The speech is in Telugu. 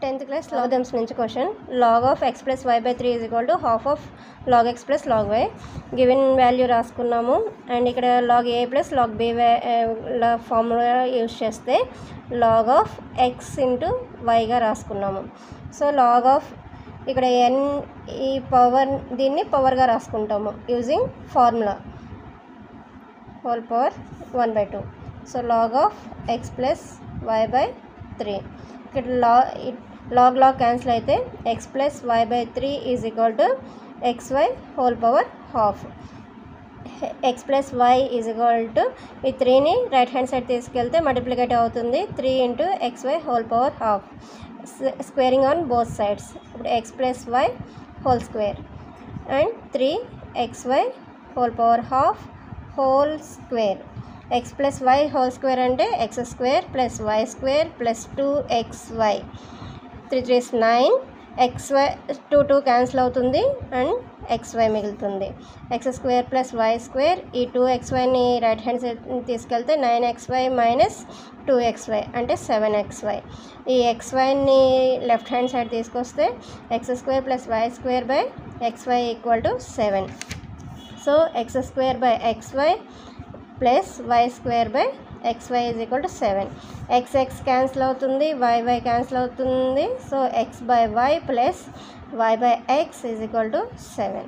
10th class logarithms నుంచి question log of x plus y by 3 is equal to half of log x plus log y given value రాసుకున్నాము. అండ్ ఇక్కడ log a plus log b formula use చేస్తే log of x into yగా రాసుకున్నాము. సో log of ఇక్కడ n ఈ పవర్ దీన్ని పవర్గా రాసుకుంటాము using formula whole power 1/2. So log of x plus y by 3 ఇక్కడ log క్యాన్సిల్ అయితే x plus y by 3 is equal to xy whole power half. x plus y is equal to ఈ 3ని రైట్ హ్యాండ్ సైడ్ తీసుకెళ్తే మల్టిప్లికేట్ అవుతుంది 3 into xy whole power half. Squaring on both sides. ఇప్పుడు x plus y whole square and 3xy whole power half whole square. x plus y whole square అంటే x square plus y square plus 2xy. 3 3 is 9. xy 2 cancel అవుతుంది అండ్ xy మిగులుతుంది. x square plus y square ఈ 2xyని రైట్ హ్యాండ్ సైడ్ తీసుకెళ్తే 9xy మైనస్ 2xy అంటే 7xy. ఈ xyని లెఫ్ట్ హ్యాండ్ సైడ్ తీసుకొస్తే x square plus y square by xy equal to 7. So x square by xy plus y square by xy is equal to 7. x cancel అవుతుంది, y క్యాన్సిల్ అవుతుంది. So x by y plus y by x is equal to 7.